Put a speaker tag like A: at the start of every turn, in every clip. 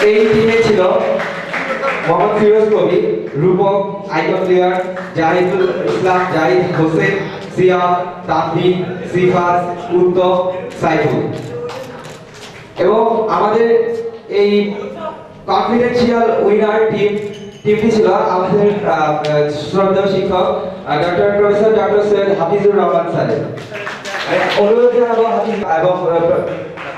A: এই টিমে ছিল মোহাম্মদ ফিরোজ কবি, রূপক, আইকন প্লেয়ার, জাহিদুল ইসলাম, জাহিদ হোসেন, সিয়া, তানভীর, সিফাত, উত্তম, সাইফুল। এবং আমাদের এই কনফিডেন্সিয়াল উইনার টিমটি ছিল আমাদের শ্রদ্ধেয় শিক্ষক প্রফেসর ডক্টর সৈয়দ হাফিজুর রহমান স্যারের। অনুরোধ জানাবো এবং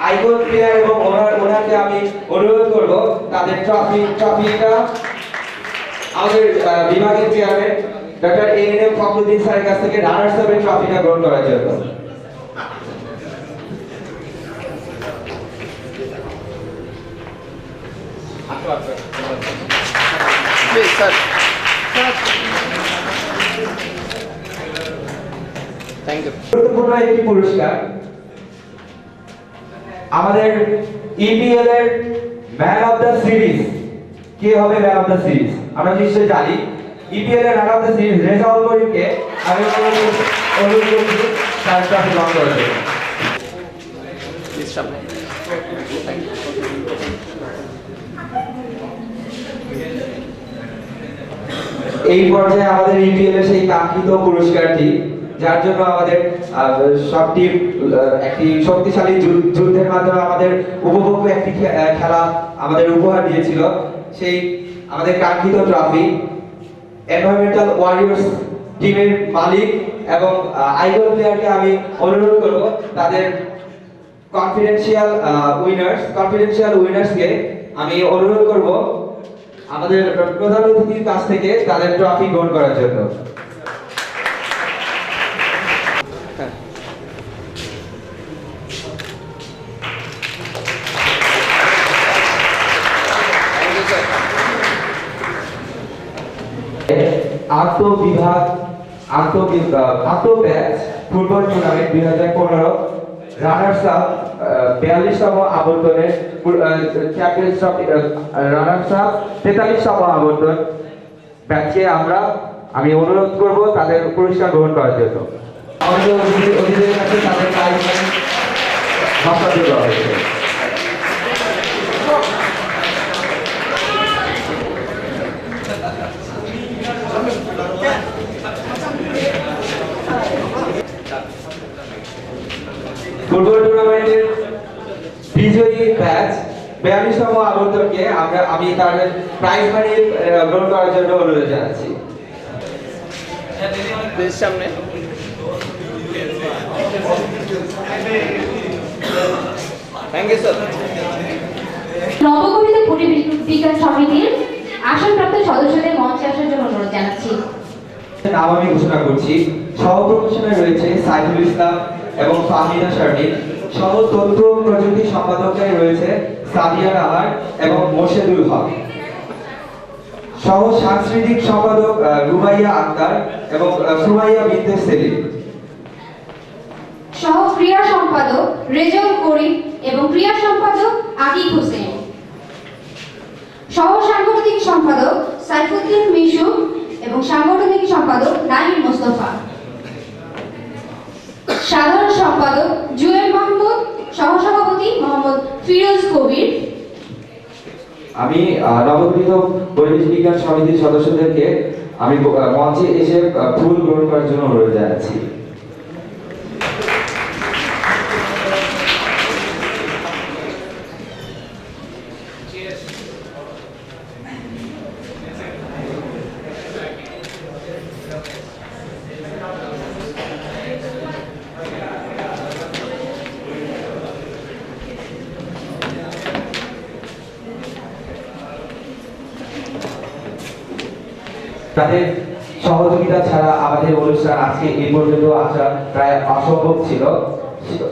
A: আইকন প্লেয়ার এবং ওনাকে আমি অনুরোধ করব তাদের ট্রফিটা আমাদের বিভাগের চেয়ারম্যান ডক্টর এএনএম ফখরুদ্দিন স্যারের কাছ থেকে রানার্স আপের ট্রফিটা গ্রহণ করার জন্য। গুরুত্বপূর্ণ একটি পুরস্কার আমাদের ইপিএল এর ম্যান অফ দ্য সিরিজ। কে হবে ম্যান অফ দ্য সিরিজ? আমরা নিশ্চয়ই জানি ইপিএল এর man of the series Rezaul করিমকে আমি অনুরোধ করছি তার ট্রফি গ্রহণ করার জন্য। এই পর্যায়ে আমাদের ইপিএল এর সেই কাঙ্ক্ষিত পুরস্কারটি, যার জন্য আমাদের সব টিম একটি শক্তিশালী যুদ্ধের মাধ্যমে আমাদের উপভোগ্য একটি খেলা আমাদের উপহার দিয়েছিল, সেই আমাদের কাঙ্ক্ষিত ট্রফি এনভায়রনমেন্টাল ওয়ারিয়র্স টিমের মালিক এবং আইকন প্লেয়ারকে আমি অনুরোধ করব তাদের কনফিডেন্সিয়াল উইনার্সকে আমি অনুরোধ করব আমাদের প্রধান অতিথির কাছ থেকে তাদের ট্রফি গ্রহণ করার জন্য। আন্তঃব্যাচ ফুটবল টুর্নামেন্ট 2015 রানার্স আপ 42তম আবর্তনের চ্যাম্পিয়ন্স ট্রফি রানার্স আপ 43তম আবর্তন ব্যাচকে আমি অনুরোধ করব তাদের পুরস্কার গ্রহণ করার জন্য। আমাদের অতিথিদের কাছে তাদের প্রাইজ হস্তান্তর করা হয়েছে। ফুটবল টুর্নামেন্টের বিজয়ী ব্যাচ 42তম আবর্তনকে আমি তাদের প্রাইজ মানি গ্রহণ করার জন্য অনুরোধ জানাচ্ছি।
B: সামনে থ্যাংক ইউ স্যার।
C: নবগঠিত পরিবিজ্ঞান সমিতির আসনপ্রাপ্ত সদস্যদের মঞ্চে আসার জন্য অনুরোধ জানাচ্ছি।
A: নাম আমি ঘোষণা করছি। সহ প্রকাশনায় রয়েছে সাইফুল ইসলাম এবং ফাহিদা শারমিন। সহ তথ্য প্রযুক্তি সম্পাদকে রয়েছে সাদিয়া নাহার এবং মোর্শেদুল হক। সহ সাংস্কৃতিক সম্পাদক রুবাইয়া আক্তার এবং সুমাইয়া বিনতে সেলিম।
C: সহ ক্রীড়া সম্পাদক রেজাউল করিম এবং ক্রীড়া সম্পাদক আকিব হোসেন। সহ সাংগঠনিক সম্পাদক সাইফুদ্দিন মিশু এবং সাংগঠনিক সম্পাদক নাইম মোস্তফা। সাধারণ সম্পাদক জুয়েল মাহমুদ, সহসভাপতি মোহাম্মদ ফিরোজ কবির।
A: আমি নবগঠিত পরিবেশ বিজ্ঞান সমিতির সদস্যদেরকে আমি মঞ্চে এসে ফুল গ্রহণ করার জন্য অনুরোধ জানাচ্ছি। তাদের সহযোগিতা ছাড়া আমাদের অনুষ্ঠান আজকে এই পর্যন্ত আসা প্রায় অসম্ভব ছিল।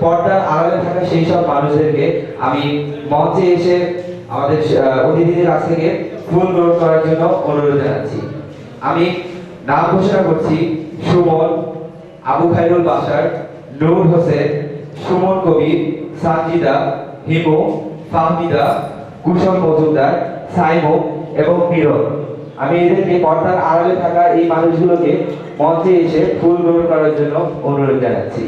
A: পর্দার আড়ালে থাকা সেই সব মানুষদেরকে আমি মঞ্চে এসে আমাদের অতিথিদের কাছ থেকে ফুল গ্রহণ করার জন্য অনুরোধ জানাচ্ছি। আমি নাম ঘোষণা করছি: সুমন, আবু খাইরুল বাশার, নূর হোসেন, সুমন কবির, সানজিদা, হিমু, ফাহমিদা, কুশল মজুমদার, সাইমো এবং মিরন। আমি এদেরকে পর্দার আড়ালে থাকা এই মানুষগুলোকে মঞ্চে এসে ফুল গ্রহণ করার জন্য অনুরোধ জানাচ্ছি।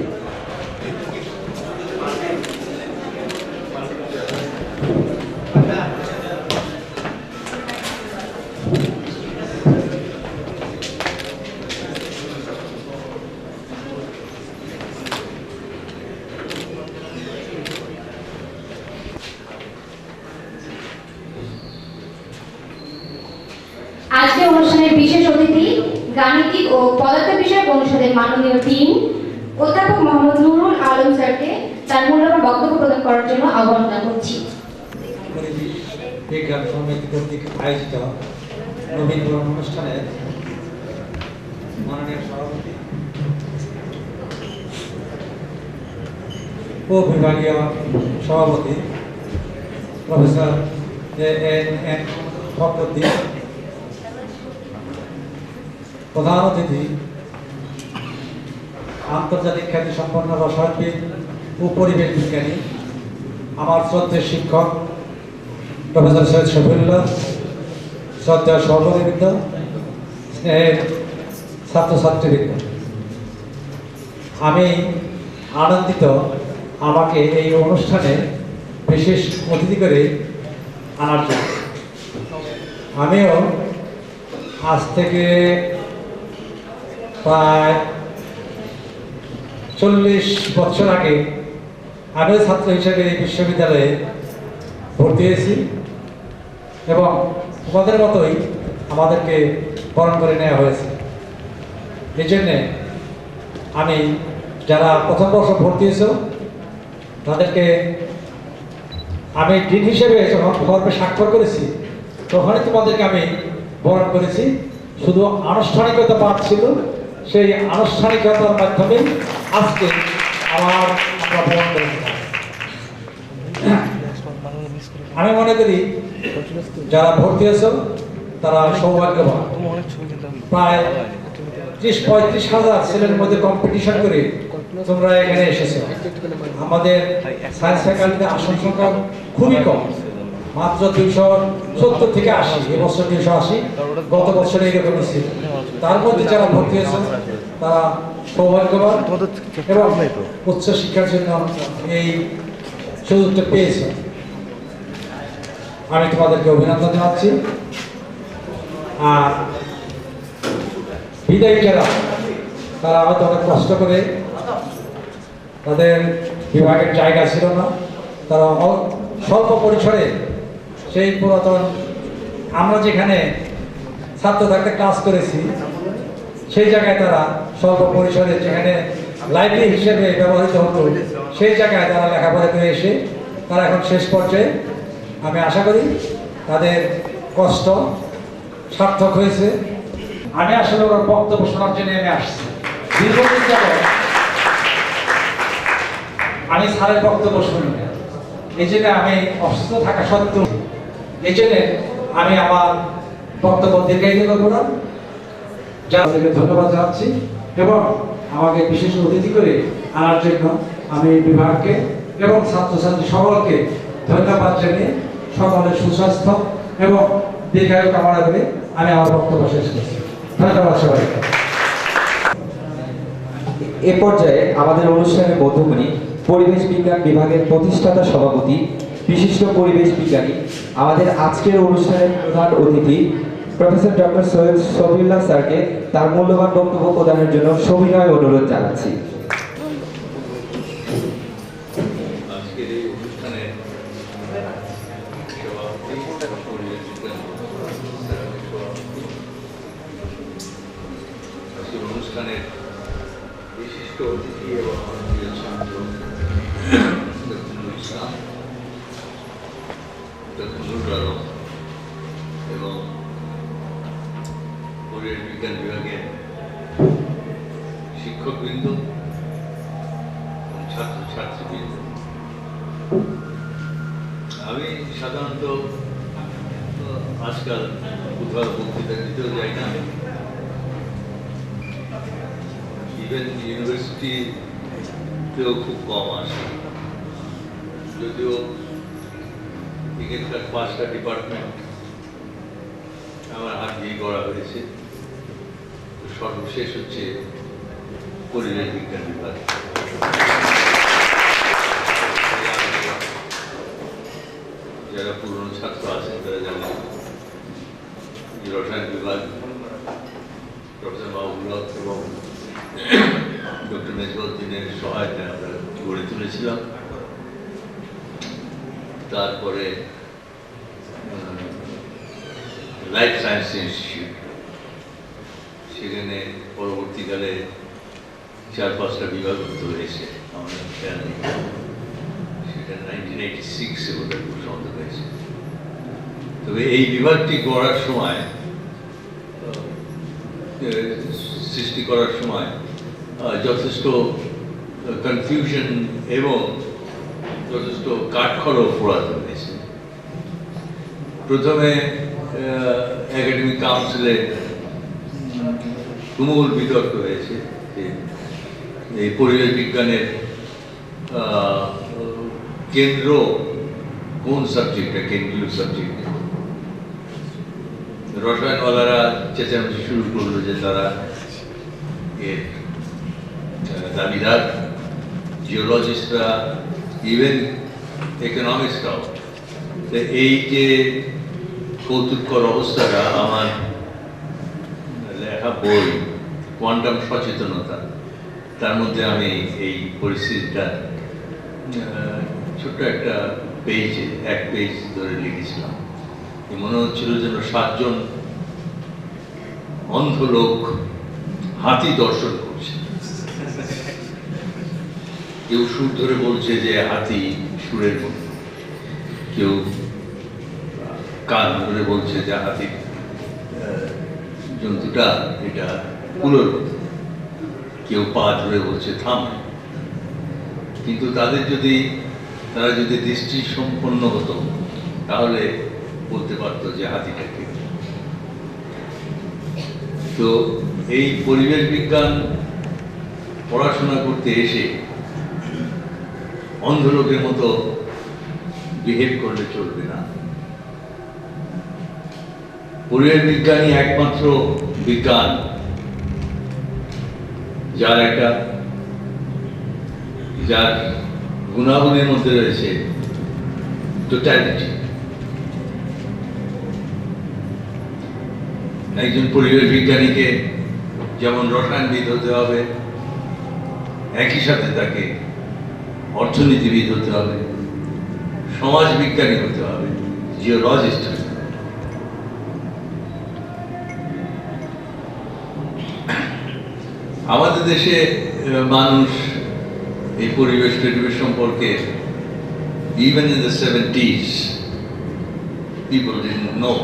C: গাণিতিক ও পদার্থ বিষয়ক অনুষদের মাননীয় ডিন অধ্যাপক মোহাম্মদ নুরুল আলম স্যারকে তার মূল্যবান বক্তব্য প্রদান করার জন্য আহ্বান করছি।
D: বিজ্ঞান সমিতি কর্তৃক আয়োজিত নবীন বরণ অনুষ্ঠানে মাননীয় সভাপতি ও বিভাগীয় সভাপতি প্রফেসর এন ফখরুদ্দিন, প্রধান অতিথি আন্তর্জাতিক খ্যাতি সম্পন্ন রসায়নবিদ ও পরিবেশ বিজ্ঞানী আমার শ্রদ্ধেয় শিক্ষক প্রফেসর সৈয়দ শফিউল্লাহ, শ্রদ্ধেয় সহকর্মীবৃন্দ, স্নেহের ছাত্রছাত্রীবৃন্দ, আমি আনন্দিত আমাকে এই অনুষ্ঠানে বিশেষ অতিথি করে আনার জন্য। আমিও আজ থেকে প্রায় 40 বছর আগে আমিও ছাত্র হিসেবে এই বিশ্ববিদ্যালয়ে ভর্তি হয়েছি এবং তোমাদের মতোই আমাদেরকে বরণ করে নেওয়া হয়েছে। এই জন্যে আমি যারা প্রথম বর্ষ ভর্তি হয়েছ তাদেরকে আমি ডিন হিসেবে যখন ফর্মে স্বাক্ষর করেছি তখনই তোমাদেরকে আমি বরণ করেছি। শুধু আনুষ্ঠানিকতা বাদ ছিল, সেই আনুষ্ঠানিকতার মাধ্যমে আজকে আমরা বরণ করেছি। আমি মনে করি যারা ভর্তি হয়েছ তারা সৌভাগ্যবান। প্রায় 30-35 হাজার ছেলের মধ্যে কম্পিটিশন করে তোমরা এখানে এসেছো। আমাদের সায়েন্স ফ্যাকাল্টিতে আসন সংখ্যা খুবই কম, মাত্র 270 থেকে 80, এবছর 280, গত বছর এইরকমই ছিল। তার মধ্যে যারা ভর্তি হয়েছে তারা সৌভাগ্যবান এবং উচ্চ শিক্ষার জন্য এই সুযোগটা পেয়েছে। আমি তোমাদেরকে অভিনন্দন জানাচ্ছি। আর বিদায়ী যারা তারা হয়তো অনেক কষ্ট করে, তাদের বিভাগের জায়গা ছিল না, তারা স্বল্প পরিসরে সেই পুরাতন আমরা যেখানে ছাত্র থাকতে ক্লাস করেছি সেই জায়গায় তারা স্বল্প পরিসরে যেখানে লাইব্রেরি হিসেবে ব্যবহৃত হতো সেই জায়গায় তারা লেখাপড়া করে এসে তারা এখন শেষ পর্যায়ে। আমি আশা করি তাদের কষ্ট সার্থক হয়েছে। আমি আসলে ওর বক্তব্য শোনার জন্য আমি আসছি। দীর্ঘদিন যাবত আমি স্যারের বক্তব্য শুনি না, এই জন্য আমি অসুস্থ থাকা সত্ত্বেও এই জন্য আমি আমার বক্তব্য দীর্ঘায়িত করবো না। যাদেরকে ধন্যবাদ জানাচ্ছি এবং আমাকে বিশেষ অতিথি করে আনার জন্য আমি বিভাগকে এবং ছাত্রছাত্রী সকলকে ধন্যবাদ জানিয়ে সকলের সুস্বাস্থ্য এবং দীর্ঘায়ু কামনা করে আমি আমার বক্তব্য শেষ করছি। ধন্যবাদ সবাইকে।
A: এ পর্যায়ে আমাদের অনুষ্ঠানের মধ্যমণি পরিবেশ বিজ্ঞান বিভাগের প্রতিষ্ঠাতা সভাপতি বিশিষ্ট পরিবেশ বিজ্ঞানী আমাদের আজকের অনুষ্ঠানের প্রধান অতিথি প্রফেসর ডক্টর সৈয়দ শফিউল্লাহ স্যারকে তার মূল্যবান বক্তব্য প্রদানের জন্য সবিনয় অনুরোধ জানাচ্ছি।
E: আজকের এই অনুষ্ঠানে অনুষ্ঠানের বিশিষ্ট অতিথি এবং প্রিয় ছাত্র ইসলাম এবং পরিবেশ বিজ্ঞান বিভাগের শিক্ষকবৃন্দ এবং ছাত্রছাত্রীবৃন্দ, আমি সাধারণত আজকাল কোথাও বক্তৃতা দিতেও যাই না, ইভেন ইউনিভার্সিটিতেও খুব কম আসে। যদিও এখানকার 5টা ডিপার্টমেন্ট আমার হাত দিয়ে করা হয়েছে, সর্বশেষ হচ্ছে পরিবেশ বিজ্ঞান বিভাগ। যারা পুরনো ছাত্র আছেন তারা জানেন রসায়ন বিভাগ প্রফেসর মাহবুবুল হক এবং ডক্টর মেজবাউদ্দিনের সহায়তায় আমরা গড়ে তুলেছিলাম। তারপরে লাইফ সায়েন্স ইনস্টিটিউট, সেখানে পরবর্তীকালে 4-5টা বিভাগ হয়েছে আমাদের খেয়াল নেই। সেটা 1986-এ বোধহয় খুব সম্ভব হয়েছে। তবে এই বিভাগটি গড়ার সময় সৃষ্টি করার সময় যথেষ্ট কনফিউশন এবং যথেষ্ট কাঠখড় পোড়াতে হয়েছে। প্রথমে একাডেমিক কাউন্সিলে তুমুল বিতর্ক হয়েছে যে এই পরিবেশ বিজ্ঞানের কেন্দ্র কোন সাবজেক্টটা, কেন্দ্রীয় সাবজেক্ট। রসায়নওয়ালারা চেঁচামেচি শুরু করলো যে তারা এর দাবিদার, জিওলজিস্টরা, ইভেন ইকোনমিক্সরাও। এই যে কৌতুককর অবস্থাটা, আমার লেখা বই কোয়ান্টাম সচেতনতা, তার মধ্যে আমি এই পরিস্থিতিটা ছোট্ট একটা পেজে 1 পেজ ধরে লিখেছিলাম। মনে হচ্ছিল যেন 7 জন অন্ধ লোক হাতি দর্শন করছে। কেউ সুর ধরে বলছে যে হাতি সুরের মতো, কেউ কান ধরে বলছে যে হাতি জন্তুটা এটা কুলোর মতো, কেউ পা ধরে বলছে থাম। কিন্তু তারা যদি দৃষ্টি সম্পন্ন হতো তাহলে বলতে পারতো যে হাতিটাকে। তো এই পরিবেশ বিজ্ঞান পড়াশোনা করতে এসে অন্ধ লোকের মতো বিহেভ করলে চলবে না। পরিবেশ বিজ্ঞানই একমাত্র বিজ্ঞান যার গুণাগুণের মধ্যে রয়েছে টোটালিটি। একজন পরিবেশ বিজ্ঞানীকে যেমন রসায়নবিদ হতে হবে, একই সাথে তাকে অর্থনীতিবিদ হতে হবে, সমাজ বিজ্ঞানী হতে হবে, জিওলজিস্ট হতে হবে। আমাদের দেশে মানুষ এই পরিবেশ সম্পর্কে even in the 70s people didn't know.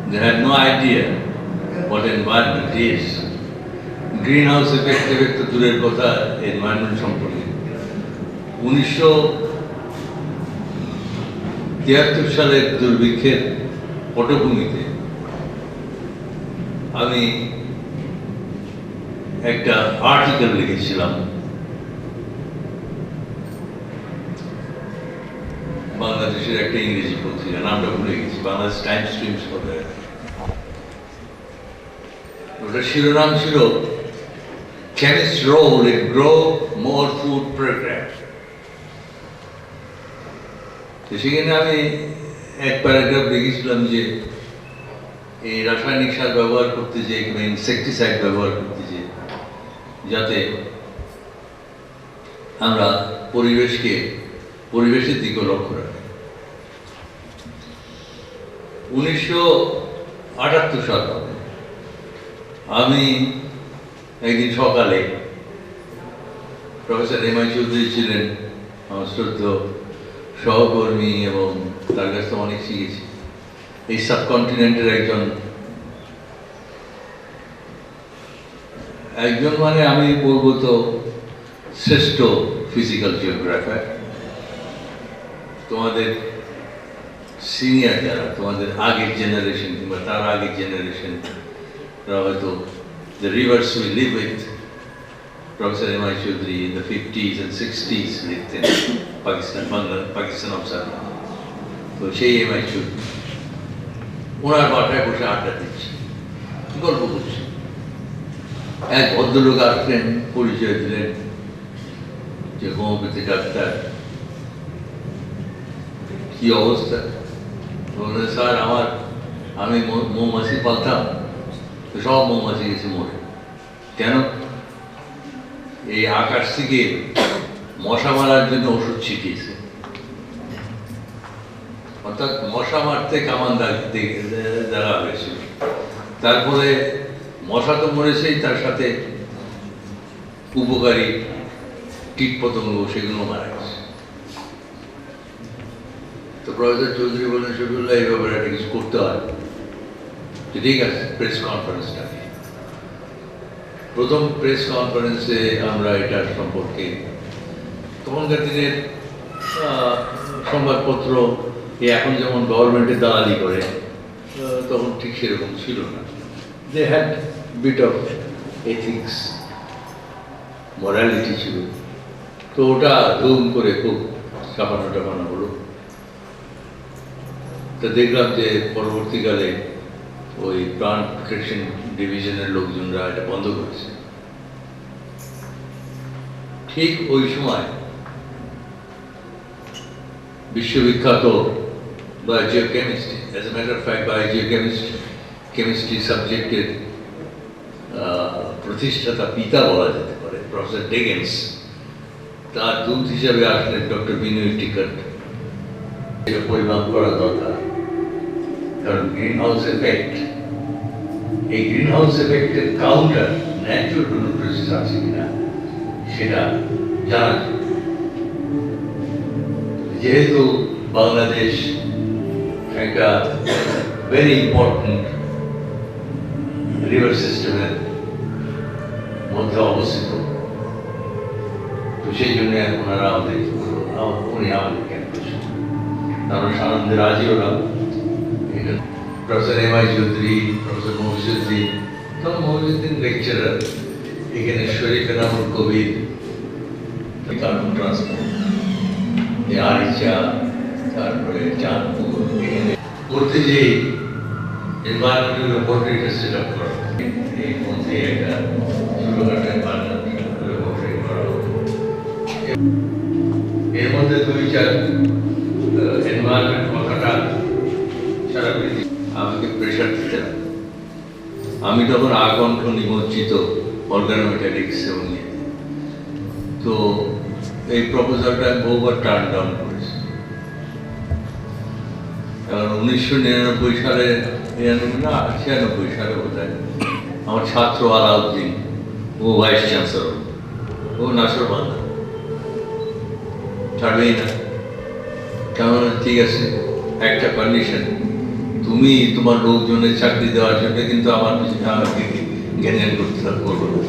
E: They had no idea what environment is. Greenhouse effect তো দূরের কথা, environment সম্পর্কে 1973 সালের দুর্ভিক্ষের পটভূমিতে আমি একটা আর্টিকেল লিখেছিলাম বাংলাদেশের একটা ইংরেজি পত্রিকা, নামটা ভুলে গেছি, বাংলাদেশ টাইম স্ট্রিমস হবে। ওটার শিরোনাম ছিল Chemist's role in Grow More Food program। সেখানে আমি এক প্যারাগ্রাফ লিখেছিলাম যে এই রাসায়নিক সার ব্যবহার করতে যে কিংবা ইনসেকটিসাইড ব্যবহার করতে যে যাতে আমরা পরিবেশের দিকে লক্ষ্য রাখি। 1978 সাল হবে, আমি একদিন সকালে, প্রফেসর এম আই চৌধুরী ছিলেন আমার শ্রদ্ধেয় সহকর্মী এবং তার কাছে অনেক শিখেছি। এই সাবকন্টিনেন্টের একজন মানে আমি বলবো তো শ্রেষ্ঠ ফিজিক্যাল জিওগ্রাফার। তোমাদের সিনিয়র যারা, তোমাদের আগের জেনারেশন কিংবা তার আগের জেনারেশন হয়তো the rivers we live with, Professor M.I. Chaudhary in the 50s and 60s লিখতেন পাকিস্তান অবজার্ভার। তো সেই M.I. Chaudhary ওনার বাসায় বসে আড্ডা দিচ্ছে, গল্প করছে। এক ভদ্রলোক আসলেন, পরিচয় দিলেন যে হোমিওপ্যাথি ডাক্তার। কি অবস্থা? বললেন স্যার আমি মৌমাছি পালতাম, সব মৌমাছি গেছে মরে। কেন? এই আকাশ থেকে মশা মারার জন্য ওষুধ ছিটিয়েছে, অর্থাৎ মশা মারতে কামান দেওয়া হয়েছিল। তারপরে মশা তো মরেছেই, তার সাথে উপকারী কীট পতঙ্গ সেগুলো মারা গেছে। তো প্রফেসর চৌধুরী বলেন, শফিউল্লাহ এই ব্যাপারে একটা কিছু করতে হয়। তো ঠিক আছে, প্রেস কনফারেন্সটা প্রথম প্রেস কনফারেন্সে আমরা এটা সম্পর্কে, তখনকার দিনের সংবাদপত্র এখন যেমন গভর্নমেন্টের দালালি করে, তখন ঠিক সেরকম ছিল না। They had bit of ethics, morality ছিল। তো ওটা ধুম করে খুব ছাপানো টাপানো হলো। তা দেখলাম যে পরবর্তীকালে ওই প্লান্ট প্রোটেকশন ডিভিশনের লোকজনরা এটা বন্ধ করেছে। ঠিক ওই সময় বিশ্ববিখ্যাত biogeochemistry, as a matter of fact biogeochemistry সাবজেক্টের প্রতিষ্ঠাতা পিতা বলা যেতে পারে, প্রফেসর ডেগেন্স, তার দূত হিসাবে আসলেন ডক্টর বিনয় টিকট। এটা পরিমাপ করা দরকার, কারণ গ্রিন হাউস এফেক্ট, এই গ্রিন হাউস এফেক্টের কাউন্টার ন্যাচুরাল কোনো প্রসেস আছে কিনা সেটা জানা। যেহেতু বাংলাদেশ একটা ভেরি ইম্পর্টেন্ট রিভার সিস্টেমের মধ্যে অবস্থিত, তো সেই জন্য ওনারা উনি আমাদের কেন করছেন, আমরা সানন্দে রাজি হলাম। Professor MI Chowdhury, professor Mohiuddin, তখন মহিউদ্দিন লেকচারার, এখানে শরীফ এনামুল কবির, কার্বন ট্রান্সপোর্ট, আরিচা, তারপরে চাঁদপুর, এখানে করতে যে এনভায়রনমেন্টাল ল্যাবরেটরি সেট আপ করা, এই মধ্যে একটা ছোটখাটো এনভায়রনমেন্টাল ল্যাবরেটরি করা হতো। এর মধ্যে 2-4 এনভায়রনমেন্ট কথাটা সারা পৃথিবী আমাকে প্রেশার দিতে হবে। আমি তখন আকণ্ঠ নিমজ্জিত অর্গানোমেটারিক্স এবং তো এই প্রপোজালটা বহুবার টার্ন ডাউন করেছে। কারণ 1999 সালে, 96 সালে বোধহয় আমার ছাত্র আলাউদ্দিন, ও ভাইস চ্যান্সেলর, ও নাসর বান্দা ছাড়বেই না। কেমন, ঠিক আছে, একটা কন্ডিশন, তুমি তোমার লোকজনের চাকরি দেওয়ার জন্য কিন্তু আমার আমাকে জ্ঞান করতে করবো না,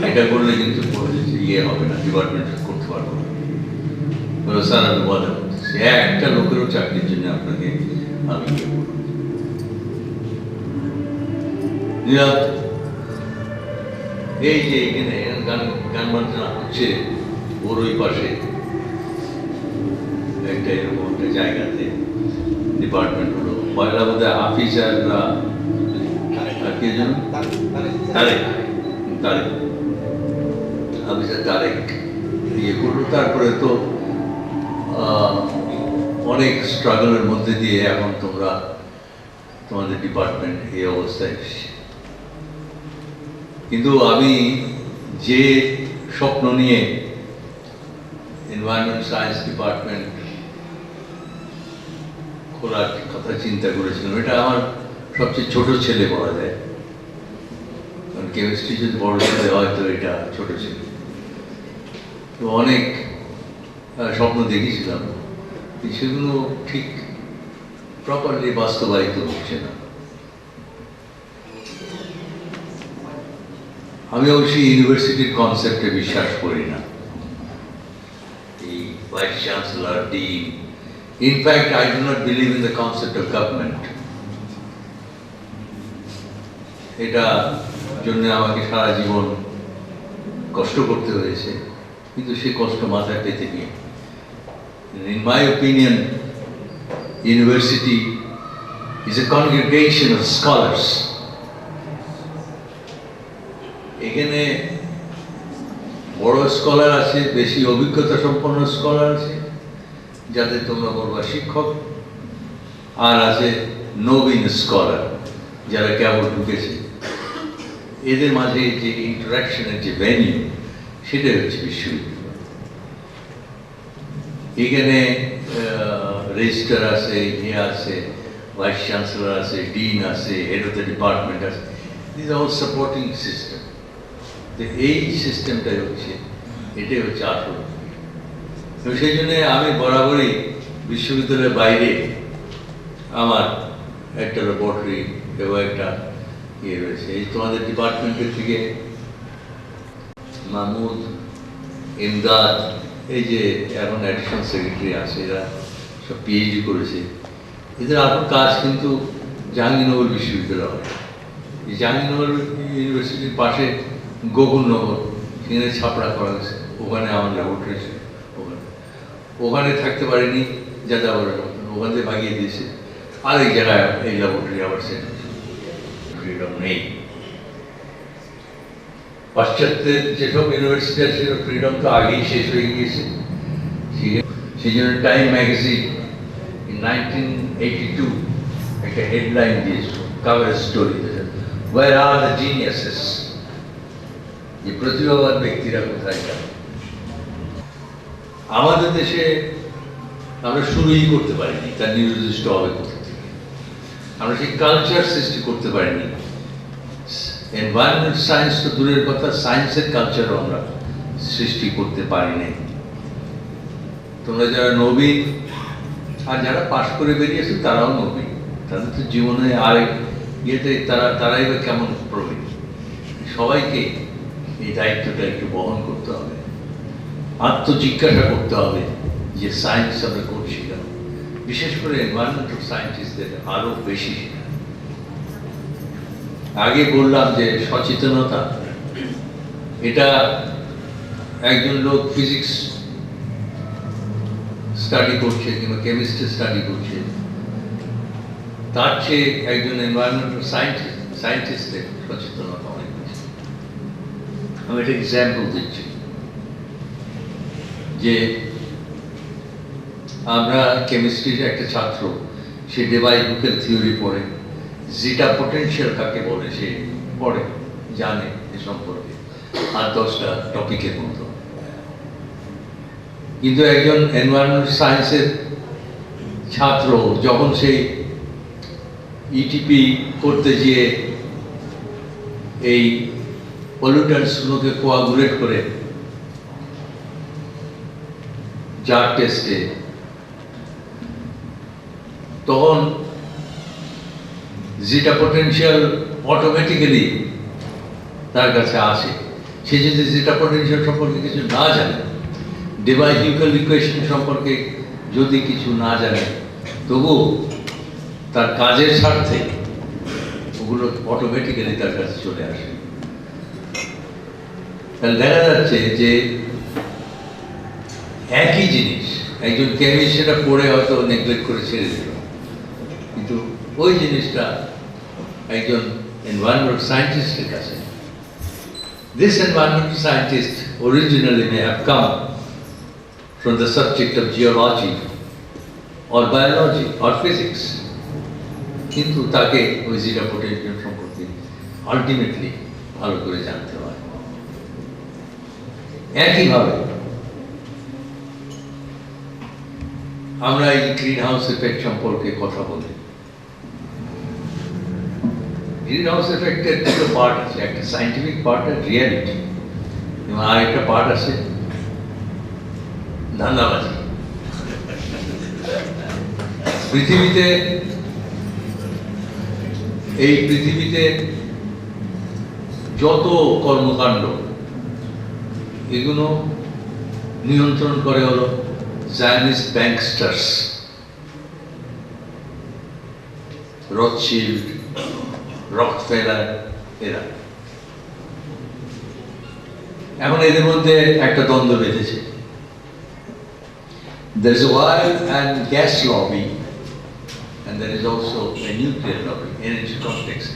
E: এটা করলে কিন্তু ইয়ে হবে না, ডিপার্টমেন্ট করতে পারবো না। স্যার আমি বলা করতেছি, একটা লোকেরও চাকরির জন্য আপনাকে আমি এই যে এখানে গান বাজনা হচ্ছে, ওর ওই পাশে একটা এরকম একটা জায়গাতে ডিপার্টমেন্ট হলো, পয়লা বোধহয় অফিসাররা কে যেন তারেক অফিসার তারেক ইয়ে করলো। তারপরে তো অনেক স্ট্রাগলের মধ্যে দিয়ে এখন তোমরা তোমাদের ডিপার্টমেন্ট এই অবস্থায় এসেছে। কিন্তু আমি যে স্বপ্ন নিয়ে এনভায়রনমেন্ট সায়েন্স ডিপার্টমেন্ট খোলার কথা চিন্তা করেছিলাম, এটা আমার সবচেয়ে ছোট ছেলে বলা যায়, কারণ কেমিস্ট্রি যদি বড় ছেলে হয় তো এটা ছোট ছেলে। তো অনেক স্বপ্ন দেখেছিলাম, সেগুলো ঠিক প্রপারলি বাস্তবায়িত হচ্ছে না। আমি অবশ্যই ইউনিভার্সিটির কনসেপ্টে বিশ্বাস করি না, এই vice chancellor, dean. In fact, I do not believe in the concept of government. এটা জন্য আমাকে সারা জীবন কষ্ট করতে হয়েছে, কিন্তু সে কষ্ট মাথায় পেতে গিয়ে, in my opinion, university is a congregation of scholars. এখানে বড় স্কলার আছে, বেশি অভিজ্ঞতা সম্পন্ন স্কলার আছে, যাদের তোমরা বলবা শিক্ষক, আর আছে নবীন স্কলার যারা কেবল ঢুকেছে। এদের মাঝে যে ইন্টারাকশনের যে ভেন্যু, সেটাই হচ্ছে বিশ্ববিদ্যালয়। এখানে রেজিস্ট্রার আছে, ইয়ে আছে, ভাইস চ্যান্সেলর আছে, ডিন আছে, হেড অফ দ্য ডিপার্টমেন্ট আছে, দিস আওয়ার সাপোর্টিং সিস্টেম। তো এই সিস্টেমটাই হচ্ছে, এটাই হচ্ছে আসল। তো সেই জন্য আমি বরাবরই বিশ্ববিদ্যালয়ের বাইরে আমার একটা ল্যাবরেটরি এবং একটা ইয়ে রয়েছে। এই তোমাদের ডিপার্টমেন্টের থেকে মাহমুদ, ইমদাদ, এই যে এখন অ্যাডিশনাল সেক্রেটারি আছে, এরা সব পিএইচডি করেছে। এদের আসল কাজ কিন্তু জাহাঙ্গীরনগর বিশ্ববিদ্যালয় হয়। এই জাহাঙ্গীরনগর ইউনিভার্সিটির পাশে গোকুলনগর, সেখানে ছাপড়া করা হয়েছে, ওখানে আমার ল্যাবরেটরি ছিল। ওখানে থাকতে পারিনি যাযাবরের মতন, ওখান থেকে ভাগিয়ে দিয়েছে আরেক জায়গায় এই ল্যাবরেটরি আবার সেট। ফ্রিডম নেই। পাশ্চাত্যের যেসব ইউনিভার্সিটি আছে সেসব ফ্রিডম তো আগেই শেষ হয়ে গিয়েছে। সেই জন্য টাইম ম্যাগাজিন 1982 একটা হেডলাইন দিয়েছিল, cover story, where are the geniuses, যে প্রতিভাবান ব্যক্তিরা কোথায় যায়। আমাদের দেশে আমরা শুরুই করতে পারিনি, তার নির্দিষ্ট হবে কোথা থেকে। আমরা সেই কালচার সৃষ্টি করতে পারিনি। এনভায়রনমেন্ট সায়েন্স তো দূরের কথা, সায়েন্সের কালচারও আমরা সৃষ্টি করতে পারিনি। তোমরা যারা নবীন আর যারা পাশ করে বেরিয়েছে তারাও নবীন, তাদের তো জীবনে আরেক ইয়েতে তারাই বা কেমন প্রবীণ। সবাইকে এই দায়িত্বটা একটু বহন করতে হবে, আত্মজিজ্ঞাসা করতে হবে যে সায়েন্স আমরা করছি কেন। বিশেষ করে এনভায়রনমেন্টাল সায়েন্টিস্টদের আরো বেশি। আগে বললাম যে সচেতনতা, এটা একজন লোক ফিজিক্স স্টাডি করছে কিংবা কেমিস্ট্রি স্টাডি করছে, তার চেয়ে একজন এনভায়রনমেন্টাল সায়েন্টিস্টের সচেতনতা অনেক বেশি। আমি একটা এক্সাম্পল দিচ্ছি যে আমরা কেমিস্ট্রির একটা ছাত্র, সে ডেবাই-বুকের থিওরি পড়ে, জিটা পোটেনশিয়াল কাকে বলে সে পড়ে, জানে এ সম্পর্কে 8-10টা টপিকের মতো। কিন্তু একজন এনভায়রনমেন্টাল সায়েন্সের ছাত্র যখন সেই ইটিপি করতে গিয়ে এই পলিউটেন্টসগুলোকে কোয়াগুলেট করে জার টেস্টে, তখন জিটা পোটেনশিয়াল অটোমেটিক্যালি তার কাছে আসে। সে যদি জিটা পোটেনশিয়াল সম্পর্কে কিছু না জানে, ডেবাই-হিউকেল ইকুয়েশন সম্পর্কে যদি কিছু না জানে, তবু তার কাজের স্বার্থে ওগুলো অটোমেটিক্যালি তার কাছে চলে আসে। তাহলে দেখা যাচ্ছে যে একই জিনিস একজন কেমিস্ট সেটা পড়ে হয়তো নেগলেক্ট করে ছেড়ে দিল, কিন্তু ওই জিনিসটা একজন এনভায়রনমেন্টাল সায়েন্টিস্টের কাছে, this environmental scientist originally may have come from the subject of geology or biology or physics, কিন্তু তাকে ওই জিটা পোটেনশিয়াল সম্পর্কে আলটিমেটলি ভালো করে জানতে হয়। একইভাবে আমরা এই গ্রিন হাউস এফেক্ট সম্পর্কে কথা বলি। গ্রিন হাউস এফেক্টের দুটো পার্ট আছে, একটা সায়েন্টিফিক পার্ট আর রিয়ালিটি, এবং আর একটা পার্ট আছে ধান্দাবাজি। পৃথিবীতে এই পৃথিবীতে যত কর্মকাণ্ড, এগুলো নিয়ন্ত্রণ করে হলো জায়নিস্ট ব্যাংকস্টার্স, রথশিল্ড, রকফেলার, এরা। এখন এদের মধ্যে একটা দ্বন্দ্ব বেঁধেছে। There is a oil and gas lobby, and there is also a nuclear lobby, energy context.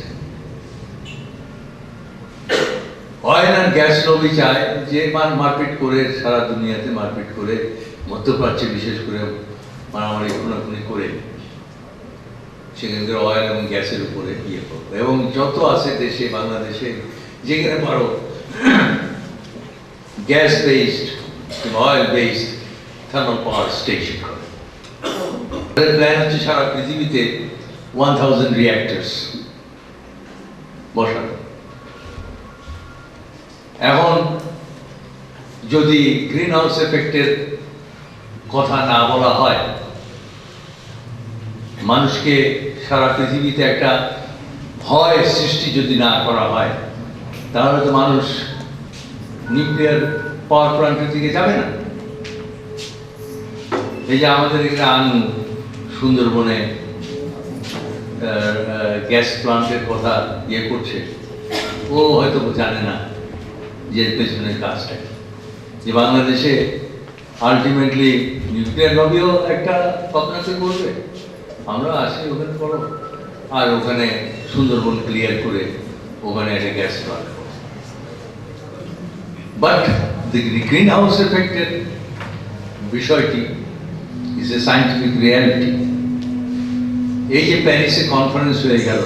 E: Oil and gas lobby চায় যে মারপিট করে, সারা দুনিয়াতে মারপিট করে, মধ্যপ্রাচ্যে বিশেষ করে মারামারি খুনাখুনি করে সেখানকার অয়েল এবং গ্যাসের উপরে ইয়ে করবো, এবং যত আছে দেশে, বাংলাদেশে যেখানে পারো গ্যাস বেসড কিংবা oil based thermal power station করে। প্ল্যান হচ্ছে সারা পৃথিবীতে 1000 রিঅ্যাক্টরস বসানো। এখন যদি গ্রিন হাউস এফেক্টের কথা না বলা হয়, মানুষকে সারা পৃথিবীতে একটা ভয় সৃষ্টি যদি না করা হয়, তাহলে তো মানুষ নিউক্লিয়ার পাওয়ার প্ল্যান্টের দিকে যাবে না। এই যে আমাদের এখানে আনু সুন্দরবনে গ্যাস প্ল্যান্টের কথা ইয়ে করছে, ও হয়তো জানে না যে পেছনের কাজটা কি। যে বাংলাদেশে আলটিমেটলি নিউক্লিয়ার লবিও একটা পার্টনারশিপ করবে, আমরা আসি ওখানে করো, আর ওখানে সুন্দরবন ক্লিয়ার করে ওখানে একটা গ্যাস প্ল্যান্ট করো। বাট দি গ্রিন হাউস এফেক্টের বিষয়টি ইজ এ সায়েন্টিফিক রিয়ালিটি। এই যে প্যারিসে কনফারেন্স হয়ে গেল,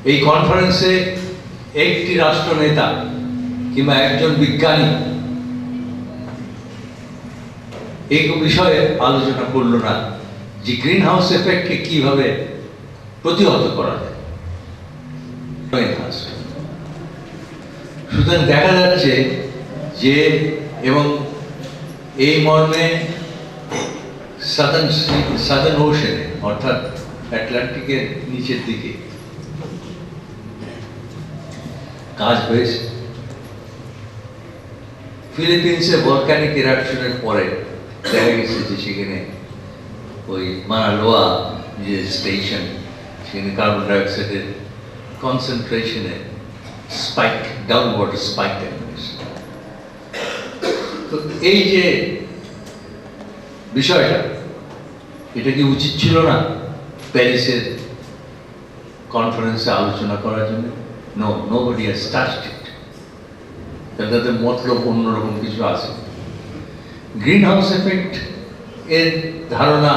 E: এই কনফারেন্সে একটি রাষ্ট্রনেতা কিংবা একজন বিজ্ঞানী এই বিষয়ে আলোচনা করলো না যে গ্রিন হাউস এফেক্টকে কিভাবে প্রতিহত করা যায়। সুতরাং দেখা যাচ্ছে যে, এবং এই মর্মে সাদার্ন ওশনে অর্থাৎ আটলান্টিকের নিচের দিকে কাজ হয়েছে। ফিলিপিন্সে ভলকানিক ইরাপশনের পরে দেখা গেছে যে সেখানে ওই মানালোয়া যে স্টেশন, সেখানে কার্বন ডাইঅক্সাইডের কনসেন্ট্রেশনে স্পাইক, ডাউনওয়ার্ড স্পাইক দেখা গেছে। তো এই যে বিষয়টা, এটা কি উচিত ছিল না প্যারিসের কনফারেন্সে আলোচনা করার জন্য? নো, নোবডি হ্যাজ টাচড ইট। তাদের মতলব অন্যরকম কিছু আছে। গ্রিন হাউস এফেক্ট এর ধারণা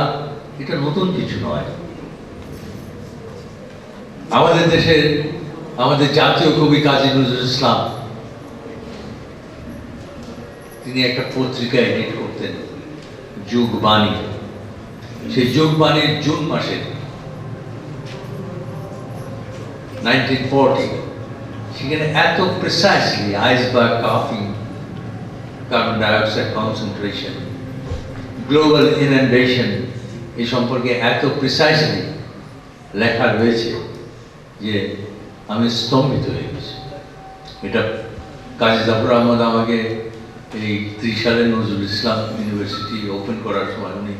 E: এটা নতুন কিছু নয়। আমাদের দেশের, আমাদের জাতীয় কবি কাজী নজরুল ইসলাম, তিনি একটা পত্রিকা এডিট করতেন, যুগবাণী। সেই যুগবাণীর জুন মাসে 1940 সেখানে এত precisely iceberg calving, carbon dioxide concentration, global inundation এই সম্পর্কে এত প্রিসাইসলি লেখা রয়েছে যে আমি স্তম্ভিত হয়ে গেছি। এটা কাজী জাফর আহমদ আমাকে এই 30 সালে নজরুল ইসলাম ইউনিভার্সিটি ওপেন করার সময় উনি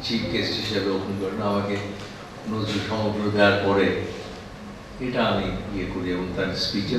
E: চিফ গেস্ট হিসেবে ওপেন করেন, আমাকে নজরুল সমগ্র দেওয়ার পরে এটা আমি ইয়ে করি এবং তার স্পিচে